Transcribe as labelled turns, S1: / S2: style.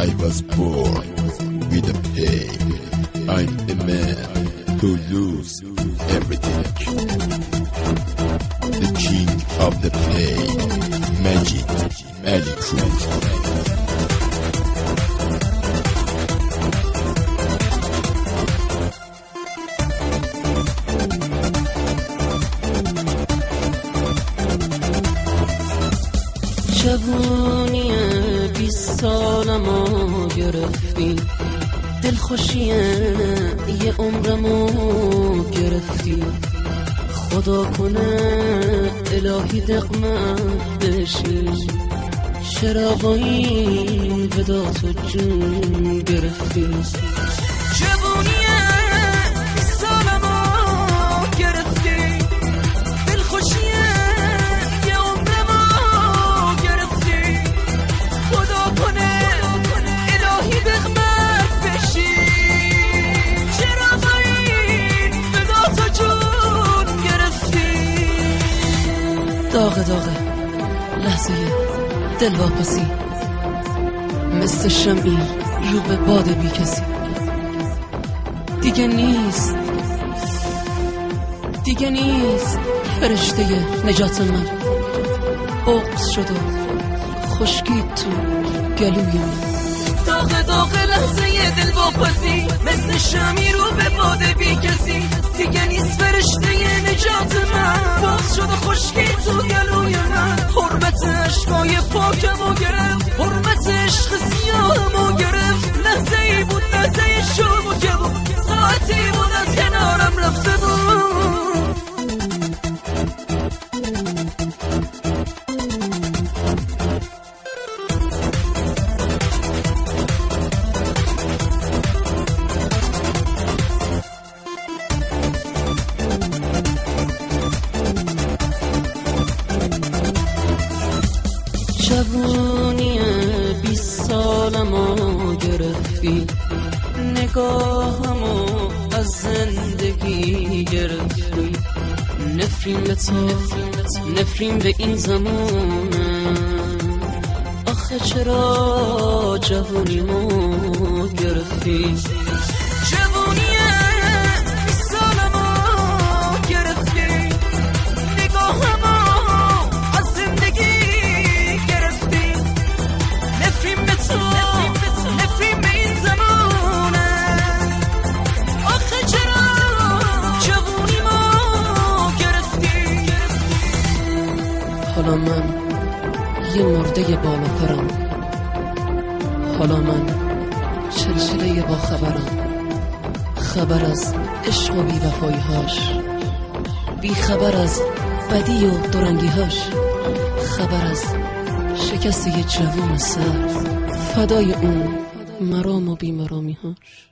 S1: I was born with a pain. I'm a man who lose everything. The king of the pain, Magic Malikpur.
S2: جوونی 20 سالمو گرفتی، دلخوشی یه عمرمو گرفتی. خدا کنه الهی دقمت بشی، چرا با این ودا تو جون گرفتی. جوونی 20 سالمو گرفتی، دلخوشی داغه لحظه دلواپسی، مثل شمعی رو به باد بی کسی. دیگه نیست فرشته نجات من. بغض شد و خشکی تو گلوی من. داغه لحظه دلواپسی، مثل شمعی رو به باد بی کسی. دیگه نیست فرشته نجات من. بغض شد و خشکی تو گلوی من. حرمت عشقای پاکمو گرفت، حرمت عشق سیاهمو گرفت. لحظه ای بود، لحظه شومو که بود، ساعتی بود از کنارم رفته بود. جوونی 20 سالمو گرفتی، نگاهمو از زندگی گرفتی. نفرین به تو، نفرین به این زمونه. آخه چرا جوونیمو گرفتی. جوونی 20 سالمو گرفتی، نگاهمو حالا من یه مرده بالا پرم. حالا من چلچله با خبرم، خبر از عشق و بی‌وفایی‌هاش، بی خبر از بدی و دورنگی‌هاش، خبر از شکست یه جوون سر، فدای اون مرام و بیمرامی‌هاش.